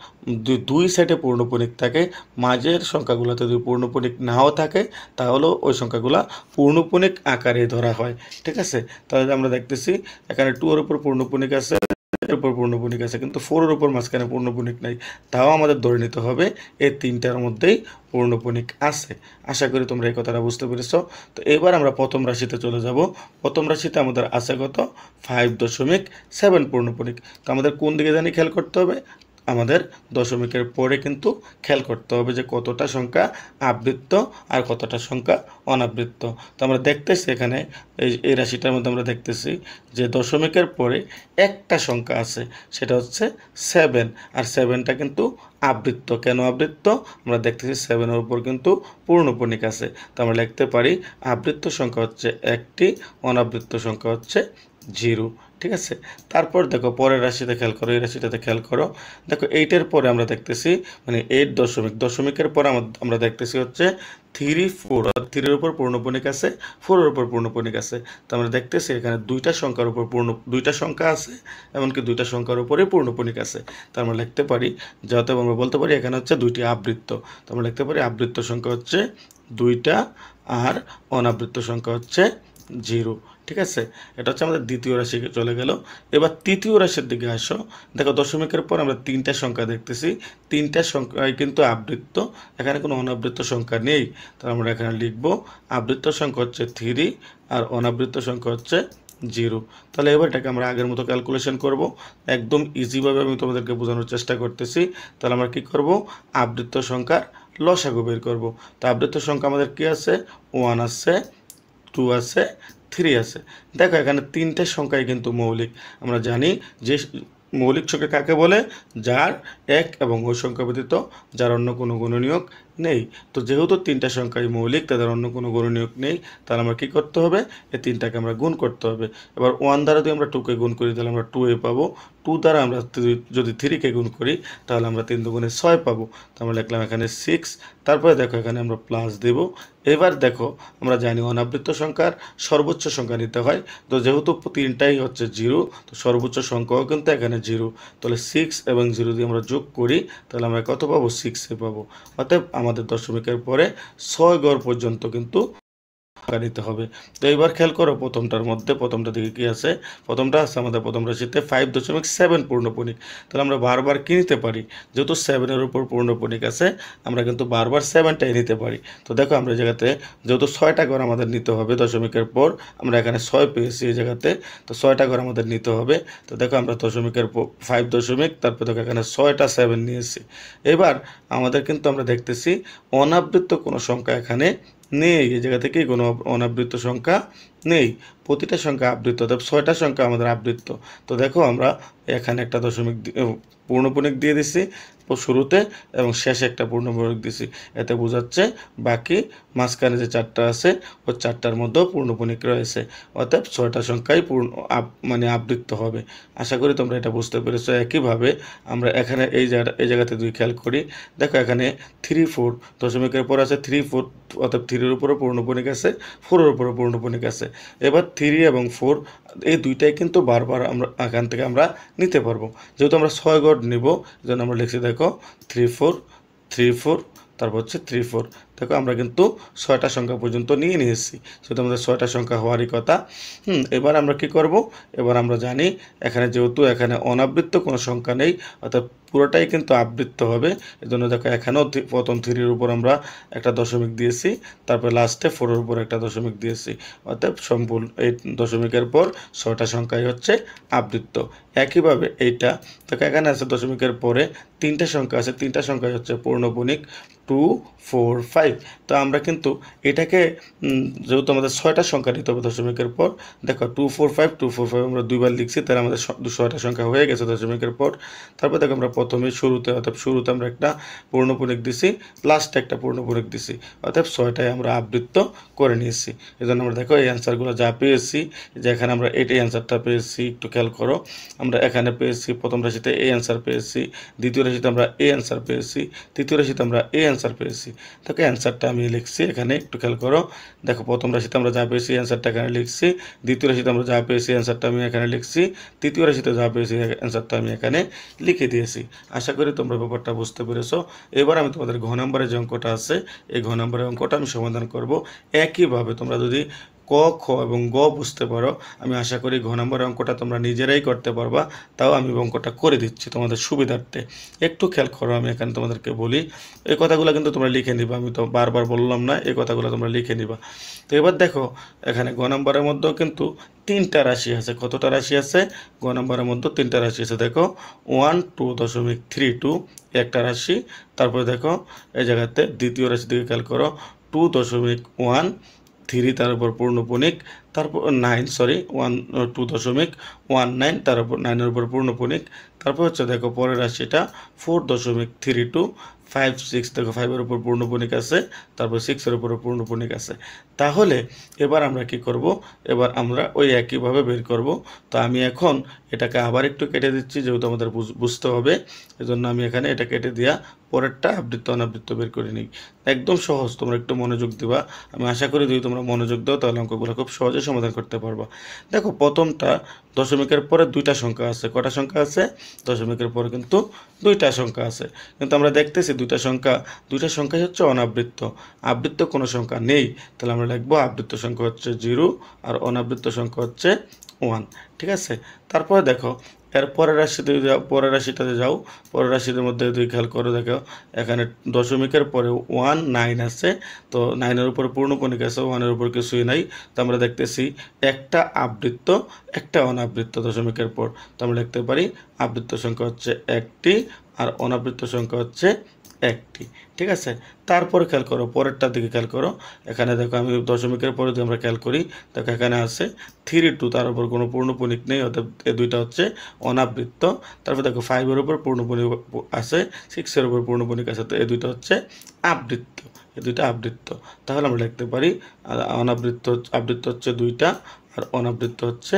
দুই সাইডে পূর্ণপণিক থাকে, মাঝের সংখ্যাগুলোতে যদি পূর্ণপণিক নাও থাকে তাহলেও ওই সংখ্যাগুলা পূর্ণপণিক আকারে ধরা হয়, ঠিক আছে? তাহলে আমরা দেখতেছি এখানে 2-এর উপর পূর্ণপণিক আছে, উপর পূর্ণপণিক আছে, কিন্তু 4-এর উপর মাঝখানে পূর্ণপণিক নাই। তাও আমাদের ধরে নিতে হবে এই 3টার মধ্যেই পূর্ণপণিক আছে। আশা করি তোমরা এই কথাটা বুঝতে পেরেছ। তো এবার আমরা প্রথম রাশিতে চলে যাব। প্রথম রাশিতে আমাদের আছে কত? 5.7 পূর্ণপণিক। তো আমাদের কোন দিকে জানি খেয়াল করতে হবে? আমাদের দশমিকের পরে কিন্তু খেয়াল করতে হবে যে কতটা সংখ্যা আবৃত্ত আর কতটা সংখ্যা অনাবৃত্ত। তো আমরা দেখতেছি এখানে এই রাশিটার মধ্যে আমরা দেখতেছি যে দশমিকের পরে একটা সংখ্যা আছে, সেটা হচ্ছে 7, আর 7টা কিন্তু আবৃত্ত। কেন আবৃত্ত? আমরা দেখতেছি 7-এর উপর কিন্তু পূর্ণপণিক আছে। তো আমরা লিখতে পারি আবৃত্ত সংখ্যা হচ্ছে 1টি, অনাবৃত্ত সংখ্যা হচ্ছে 0, ঠিক আছে? তারপর দেখো পরের রাশিতে খেয়াল করো, এই রাশিটাতে খেয়াল করো। দেখো 8-এর পরে আমরা দেখতেছি মানে 8 দশমিকের পরে আমরা দেখতেছি হচ্ছে 3, 4, আর 3-এর উপর পূর্ণপণিক আছে, 4-এর উপর পূর্ণপণিক আছে। তো আমরা দেখতেছি এখানে 2টা সংখ্যার উপর দুইটা সংখ্যা আছে, এমনকি 2টা সংখ্যার উপরে পূর্ণপণিক আছে। তো আমরা লিখতে পারি যাতে আমরা বলতে পারি এখানে হচ্ছে 2টি আবৃত্ত। তো আমরা লিখতে পারি আবৃত্ত সংখ্যা হচ্ছে 2টা আর অনাবৃত্ত সংখ্যা হচ্ছে 0, ঠিক আছে? এটা হচ্ছে আমাদের দ্বিতীয় রাশিকে চলে গেল। এবার তৃতীয় রাশির দিকে আসো। দেখো দশমিকের পর আমরা 3টা সংখ্যা দেখতেছি, 3টা সংখ্যায় কিন্তু আবৃত্ত, এখানে কোনো অনাবৃত্ত সংখ্যা নেই। তো আমরা এখানে লিখব আবৃত্ত সংখ্যা হচ্ছে 3 আর অনাবৃত্ত সংখ্যা হচ্ছে 0। তাহলে এবার এটাকে আমরা আগের মতো ক্যালকুলেশন করব। একদম ইজিভাবে আমি তোমাদেরকে বোঝানোর চেষ্টা করতেছি। তাহলে আমরা কি করব? আবৃত্ত সংখ্যার লসাগু বের করব। তো আবৃত্ত সংখ্যা আমাদের কি আছে? 1 আছে, 2 আছে, 3 আছে। দেখো এখানে 3টে সংখ্যাই কিন্তু মৌলিক। আমরা জানি যে মৌলিক সংখ্যা কাকে বলে? যার এক এবং ওই সংখ্যা ব্যতীত যার অন্য কোনো গুণনীয়ক নেই। তো যেহেতু 3টা সংখ্যাই মৌলিক, তাদের অন্য কোনো গুণনীয়ক নেই, তাহলে আমরা কী করতে হবে? এই 3টাকে আমরা গুণ করতে হবে। এবার 1 দ্বারা যদি আমরা 2কে গুণ করি তাহলে আমরা 2a পাবো। 2 দ্বারা আমরা যদি 3কে গুণ করি তাহলে আমরা 3 দুগুণে 6 পাবো। তো আমরা লিখলাম এখানে 6। তারপরে দেখো এখানে আমরা প্লাস দেব। এবার দেখো আমরা জানি অনাবৃত্ত সংখ্যার সর্বোচ্চ সংখ্যা নিতে হয়। তো যেহেতু 3টাই হচ্ছে 0, তো সর্বোচ্চ সংখ্যাও কিন্তু এখানে 0। তাহলে 6 এবং 0 দিয়ে আমরা যোগ করি তাহলে আমরা কত পাবো? 6 পাবো। অতএব আমাদের দশমিকের পরে 6 ঘর পর্যন্ত কিন্তু নিতে হবে। তো এবার খেয়াল করো প্রথমটা দিকে কি আছে? প্রথমটা আছে আমাদের প্রথম রাশিতে 5.7 পূর্ণপণিক। তাহলে আমরা বারবার কি নিতে পারি? যেহেতু 7-এর উপর পূর্ণপণিক আছে, আমরা কিন্তু বারবার 7টাই নিতে পারি। তো দেখো আমরা এই জায়গাতে যেহেতু 6টা ঘর আমাদের নিতে হবে দশমিকের পর, আমরা এখানে 6 পেয়েছি এই জায়গাতে, তো 6টা ঘর আমাদের নিতে হবে। তো দেখো আমরা দশমিকের 5 দশমিক, তারপর দেখো এখানে 6টা 7 নিয়েছি। এবার আমাদের কিন্তু আমরা দেখতেছি অনাবৃত্ত কোনো সংখ্যা এখানে নেই, এই জায়গা থেকে কোনো অনাবৃত্ত সংখ্যা নেই, প্রতিটা সংখ্যা আবৃত্ত, অর্থাৎ 6টা সংখ্যা আমাদের আবৃত্ত। তো দেখো আমরা এখানে একটা দশমিক পূর্ণপণিক দিয়ে দিছি শুরুতে এবং শেষে একটা পূর্ণপণিক দিছি, এতে বোঝাচ্ছে বাকি মাঝখানে যে 4টা আছে ওই 4টার মধ্যেও পূর্ণপণিক রয়েছে, অর্থাৎ 6টা সংখ্যাই মানে আবৃত্ত হবে। আশা করি তোমরা এটা বুঝতে পেরেছো। একইভাবে আমরা এখানে এই জায়গাতে দুই খেয়াল করি, দেখো এখানে 3 4 দশমিকের পর আছে 3 4, অর্থাৎ 3-এর উপরও পূর্ণপণিক আছে, 4-এর উপরও পূর্ণপণিক আছে। এবার 3 এবং 4 এই দুইটাই কিন্তু বারবার আমরা এখান থেকে আমরা নিতে পারবো, যেহেতু আমরা 6 গড় নিব, যেন আমরা লিখছি দেখো 3 4 3 4, তারপর হচ্ছে 3 4। দেখো আমরা কিন্তু 6টা সংখ্যা পর্যন্ত নিয়ে নিয়েছি, সেটা আমাদের 6টা সংখ্যা হওয়ারই কথা। এবার আমরা কি করব, এবার আমরা জানি এখানে যেহেতু এখানে অনাবৃত্ত কোনো সংখ্যা নেই, অর্থাৎ পুরোটাই কিন্তু আবৃত্ত হবে। এজন্য দেখো এখানেও প্রথম 3-এর উপর আমরা একটা দশমিক দিয়েছি, তারপর লাস্টে 4-এর উপর একটা দশমিক দিয়েছি, অর্থাৎ সম্পূর্ণ এই দশমিকের পর 6টা সংখ্যাই হচ্ছে আবৃত্ত। একইভাবে এইটা দেখো এখানে আছে দশমিকের পরে 3টা সংখ্যা আছে, 3টা সংখ্যাই হচ্ছে পূর্ণপণিক 2 4 5। তো আমরা কিন্তু এটাকে যেহেতু আমাদের 6টা সংখ্যা নিতে হবে দশমিকের পর, দেখো 2 4 5 2 4 5 আমরা দুইবার লিখছি, তাহলে আমাদের 6টা সংখ্যা হয়ে গেছে দশমিকের পর। তারপর দেখো আমরা প্রথমে শুরুতে, অর্থাৎ শুরুতে আমরা একটা পূর্ণপণিক দিছি, লাস্টে একটা পূর্ণপণিক দিছি, অর্থাৎ 6টাই আমরা আবৃত্ত করে নিয়েছি। এই জন্য আমরা দেখো এই অ্যান্সারগুলো যা পেয়েছি, যে এখানে আমরা এই অ্যান্সারটা পেয়েছি, একটু খেয়াল করো, আমরা এখানে পেয়েছি প্রথম রাশিতে এই অ্যান্সার পেয়েছি, দ্বিতীয় রাশিতে আমরা এই অ্যান্সার পেয়েছি, তৃতীয় রাশিতে আমরা এই অ্যান্সার পেয়েছি। দেখো অ্যান্সারটা আমি লিখছি এখানে, একটু খেয়াল করো, দেখো প্রথম রাশিতে আমরা যা পেয়েছি অ্যান্সারটা এখানে লিখছি, দ্বিতীয় রাশিতে আমরা যা পেয়েছি অ্যান্সারটা আমি এখানে লিখছি, তৃতীয় রাশিতে যা পেয়েছি অ্যান্সারটা আমি এখানে লিখে দিয়েছি। আশা করি তোমরা ব্যাপারটা বুঝতে পেরেছো। এবার আমি তোমাদের ঘ নম্বরের যে অঙ্কটা আছে, এই ঘ নম্বরের অঙ্কটা আমি সমাধান করব। একইভাবে তোমরা যদি ক খ এবং গ বুঝতে পারো, আমি আশা করি ঘ নম্বরের অঙ্কটা তোমরা নিজেরাই করতে পারবা। তাও আমি অঙ্কটা করে দিচ্ছি তোমাদের সুবিধার্থে। একটু খেয়াল করো, আমি এখানে তোমাদেরকে বলি, এই কথাগুলো কিন্তু তোমরা লিখে নিবা, আমি তো বারবার বললাম না, এই কথাগুলো তোমরা লিখে নিবা। তো এবার দেখো এখানে গ নম্বরের মধ্যেও কিন্তু 3টা রাশি আছে। কতটা রাশি আছে? গ নম্বরের মধ্যে 3টা রাশি আছে। দেখো 1.2.32 একটা রাশি, তারপরে দেখো এই জায়গাতে দ্বিতীয় রাশি দিকে খেয়াল করো 2.13, তার উপর পূর্ণপণিক, তারপর 2.19, তার উপর 9-এর উপর পূর্ণপণিক, তারপর হচ্ছে দেখো পরের রাশিটা 4.32 5 6, দেখো 5-এর উপর পূর্ণপণিক আছে, তারপর 6-এর উপর পূর্ণপণিক আছে। তাহলে এবার আমরা কি করব, এবার আমরা ওই একইভাবে বের করব। তো আমি এখন এটাকে আবার একটু কেটে দিচ্ছি, যেহেতু আমাদের বুঝতে হবে, এজন্য আমি এখানে এটা কেটে দিয়া পরেরটা আবৃত্ত অনাবৃত্ত বের করে নিই। একদম সহজ, তোমরা একটু মনোযোগ দিবা। আমি আশা করি যদি তোমরা মনোযোগ দাও তাহলে অঙ্কগুলো খুব সহজে সমাধান করতে পারবা। দেখো প্রথমটা দশমিকের পরে 2টা সংখ্যা আছে। কটা সংখ্যা আছে? দশমিকের পরে কিন্তু 2টা সংখ্যা আছে, কিন্তু আমরা দেখতেছি 2টা সংখ্যাই হচ্ছে অনাবৃত্ত, আবৃত্ত কোনো সংখ্যা নেই। তাহলে আমরা লিখবো আবৃত্ত সংখ্যা হচ্ছে 0 আর অনাবৃত্ত সংখ্যা হচ্ছে 1। ঠিক আছে, তারপরে দেখো এর পরের রাশিটাতে যাও, পরের রাশির মধ্যে দুই খেয়াল করে দেখো এখানে দশমিকের পরে 9 আছে, তো 9-এর উপর পূর্ণপণিক আছে, 1-এর উপর কিছুই নাই। তো আমরা দেখতেছি একটা আবৃত্ত একটা অনাবৃত্ত দশমিকের পর। তো আমরা লিখতে পারি আবৃত্ত সংখ্যা হচ্ছে 1টি আর অনাবৃত্ত সংখ্যা হচ্ছে 1টি। ঠিক আছে, তারপরে খেয়াল করো পরেরটার দিকে খেয়াল করো, এখানে দেখো আমি দশমিকের পরে যদি আমরা খেয়াল করি, দেখো এখানে আছে 3 2, তার উপর কোনো পূর্ণপণিক নেই, অর্থাৎ এই দুইটা হচ্ছে অনাবৃত্ত। তারপর দেখো 5-এর উপর পূর্ণপণিক আছে, 6-এর উপর পূর্ণপণিক আছে, তো এই দুইটা হচ্ছে আবৃত্ত, এই দুইটা আবৃত্ত। তাহলে আমরা লিখতে পারি আবৃত্ত হচ্ছে 2টা আর অনাবৃত্ত হচ্ছে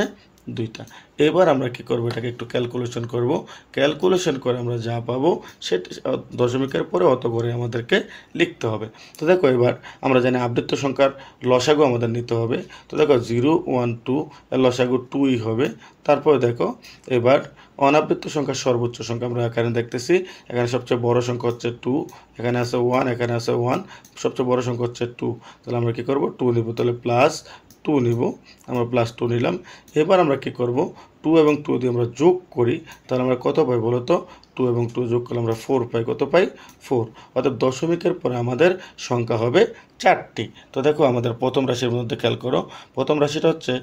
2টা। এবার আমরা কি করব, এটাকে একটু ক্যালকুলেশন করব। ক্যালকুলেশন করে আমরা যা পাবো সেটা দশমিকের পরে অত করে আমাদেরকে লিখতে হবে। তো দেখো এবার আমরা জানি আবৃত্ত সংখ্যার লসাগু আমাদের নিতে হবে। তো দেখো 0 1 2 এর লসাগু 2ই হবে। তারপরে দেখো এবার অনাবৃত্ত সংখ্যার সর্বোচ্চ সংখ্যা আমরা এখানে দেখতেছি, এখানে সবচেয়ে বড় সংখ্যা হচ্ছে 2, এখানে আছে 1, এখানে আছে 1, সবচেয়ে বড় সংখ্যা হচ্ছে 2। তাহলে আমরা কি করব, 2 নিব, তাহলে +2 নিব, আমরা +2 নিলাম। এবার আমরা কি করব, 2 এবং 2 দিয়ে আমরা যোগ করি তাহলে আমরা কত পাই বলো তো? 2 এবং 2 যোগ করলে আমরা 4 পাই। কত পাই? 4। অর্থাৎ দশমিকের পরে আমাদের সংখ্যা হবে 4টি। তো দেখো আমাদের প্রথম রাশির মধ্যে খেয়াল করো, প্রথম রাশিটা হচ্ছে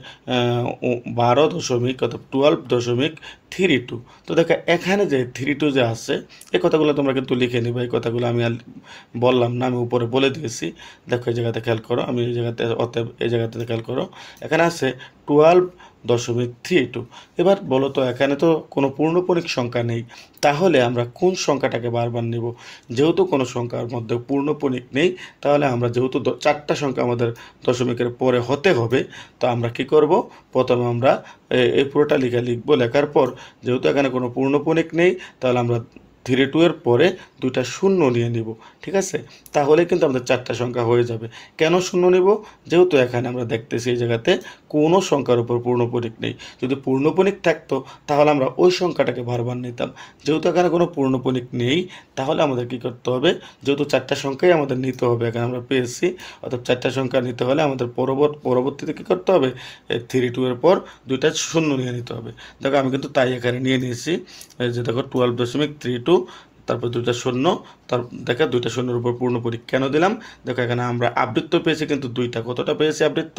12 দশমিক অর্থাৎ 12.32। তো দেখো এখানে যে 32 যে আছে এই কথাগুলো তোমরা কিন্তু লিখে নিবে। এই কথাগুলো আমি আর বললাম না, আমি উপরে বলে দিয়েছি। দেখো এই জায়গাতে খেয়াল করো, আমি এই জায়গাতে অতএব এই জায়গাতে খেয়াল করো, এখানে আছে 12.32। এবার বলো তো এখানে তো কোনো পূর্ণপরিক সংখ্যা নেই, তাহলে আমরা কোন সংখ্যাটাকে বারবার নেব? যেহেতু কোনো সংখ্যার মধ্যে পূর্ণপরিক নেই, তাহলে আমরা যেহেতু 4টা সংখ্যা আমাদের দশমিকের পরে হতে হবে, তো আমরা কি করব? প্রথমে আমরা এই পুরোটা লিখবো। লেখার পর যেহেতু এখানে কোনো পূর্ণপরিক নেই, তাহলে আমরা 32 এর পরে 2টা শূন্য নিয়ে নিব। ঠিক আছে? তাহলে কিন্তু আমাদের 4টা সংখ্যা হয়ে যাবে। কেন শূন্য নিব? যেহেতু এখানে আমরা দেখতেছি এই জায়গাতে কোনো সংখ্যার উপর পূর্ণপরিক নেই। যদি পূর্ণপরিক থাকতো তাহলে আমরা ওই সংখ্যাটাকে বারবার নিতাম। যেহেতু এখানে কোনো পূর্ণপরিক নেই, তাহলে আমাদের কী করতে হবে? যেহেতু 4টা সংখ্যাই আমাদের নিতে হবে, এখানে আমরা পেয়েছি, অর্থাৎ 4টা সংখ্যা নিতে হলে আমাদের পরবর্তীতে কী করতে হবে? 32 এর পর 2টা শূন্য নিয়ে নিতে হবে। দেখো আমি কিন্তু তাই এখানে নিয়ে নিয়েছি। এই যে দেখো 12.32, তারপর 2টা শূন্য, তার দেখো 2টা শূন্যের উপর পূর্ণপরিক কেন দিলাম? দেখো এখানে আমরা আবৃত্ত পেয়েছি কিন্তু 2টা। কতটা পেয়েছি আবৃত্ত?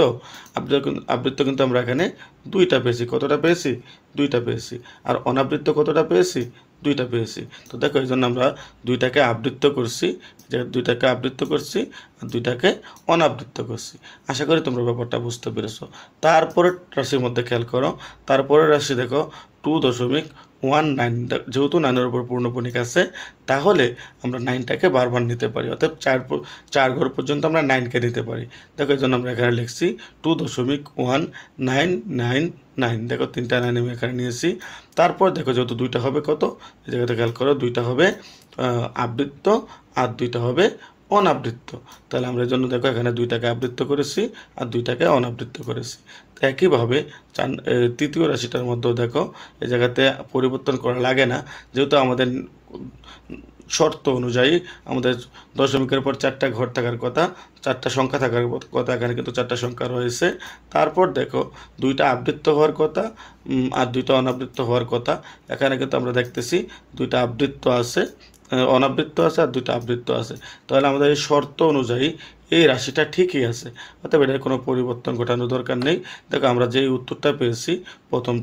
আবৃত্ত কিন্তু আমরা এখানে 2টা পেয়েছি। কতটা পেয়েছি? 2টা পেয়েছি। আর অনাবৃত্ত কতটা পেয়েছি? 2টা পেয়েছি। তো দেখো এই জন্য আমরা 2টাকে আবৃত্ত করছি, যে 2টাকে আবৃত্ত করছি আর 2টাকে অনাবৃত্ত করছি। আশা করি তোমরা ব্যাপারটা বুঝতে পেরেছো। তারপরের রাশির মধ্যে খেয়াল করো, তারপরের রাশি দেখো 2.19। যেহেতু 9-এর উপর পূর্ণপরিক আছে, তাহলে আমরা 9টাকে বারবার নিতে পারি, অর্থাৎ 4 ঘর পর্যন্ত আমরা 9কে নিতে পারি। দেখো এই জন্য আমরা এখানে লিখছি 2.1999। দেখো 3টা 9 আমি এখানে নিয়েছি। তারপর দেখো যেহেতু 2টা হবে কত, এই জায়গাতে খেয়াল করো, 2টা হবে আবৃত্ত আর 2টা হবে অনাবৃত্ত। তাহলে আমরা এই জন্য দেখো এখানে 2টাকে আবৃত্ত করেছি আর 2টাকে অনাবৃত্ত করেছি। একইভাবে তৃতীয় রাশিটার মধ্যেও দেখো এই জায়গাতে পরিবর্তন করা লাগে না, যেহেতু আমাদের শর্ত অনুযায়ী আমাদের দশমিকের পর 4টা ঘর থাকার কথা, 4টা সংখ্যা থাকার কথা, এখানে কিন্তু 4টা সংখ্যা রয়েছে। তারপর দেখো 2টা আবৃত্ত হওয়ার কথা আর 2টা অনাবৃত্ত হওয়ার কথা। এখানে কিন্তু আমরা দেখতেছি 2টা আবৃত্ত আছে, অনাবৃত্ত আছে আর 2টা আবৃত্ত আছে। তাহলে আমাদের এই শর্ত অনুযায়ী এই রাশিটা ঠিকই আছে, অর্থাৎ এটার কোনো পরিবর্তন ঘটানোর দরকার নেই। দেখো আমরা যেই উত্তরটা পেয়েছি,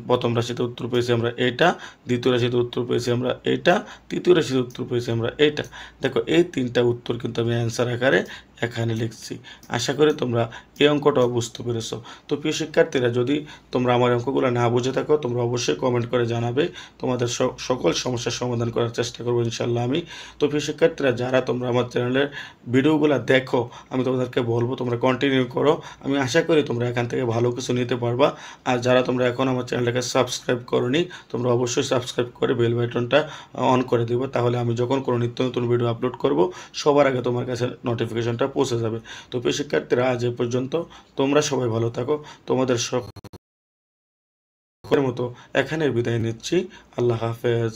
প্রথম রাশিতে উত্তর পেয়েছি আমরা এইটা, দ্বিতীয় রাশিতে উত্তর পেয়েছি আমরা এইটা, তৃতীয় রাশিতে উত্তর পেয়েছি আমরা এইটা। দেখো এই 3টা উত্তর কিন্তু আমি অ্যান্সার আকারে এখানে লিখছি। আশা করি তোমরা এই অঙ্কটাও বুঝতে পেরেছো। তো প্রিয় শিক্ষার্থীরা, যদি তোমরা আমার অঙ্কগুলো না বুঝে থাকো, তোমরা অবশ্যই কমেন্ট করে জানাবে। তোমাদের সকল সমস্যার সমাধান করার চেষ্টা করবো ইনশাল্লাহ আমি। তো প্রিয় শিক্ষার্থীরা, যারা তোমরা আমার চ্যানেলের ভিডিওগুলো দেখো, আমি তোমাদেরকে বলবো তোমরা কন্টিনিউ করো। আমি আশা করি তোমরা এখান থেকে ভালো কিছু নিতে পারবা। আর যারা তোমরা এখন আমার চ্যানেলটাকে সাবস্ক্রাইব করোনি, তোমরা অবশ্যই সাবস্ক্রাইব করে বেল বাটনটা অন করে দিবে। তাহলে আমি যখন কোনো নিত্য নতুন ভিডিও আপলোড করব, সবার আগে তোমার কাছে নোটিফিকেশনটা পৌঁছে যাবে। তো প্রিয় শিক্ষার্থীরা, আজ এ পর্যন্ত। তোমরা সবাই ভালো থাকো। তোমাদের সকলের মতো এখানে বিদায় নিচ্ছি। আল্লাহ হাফেজ।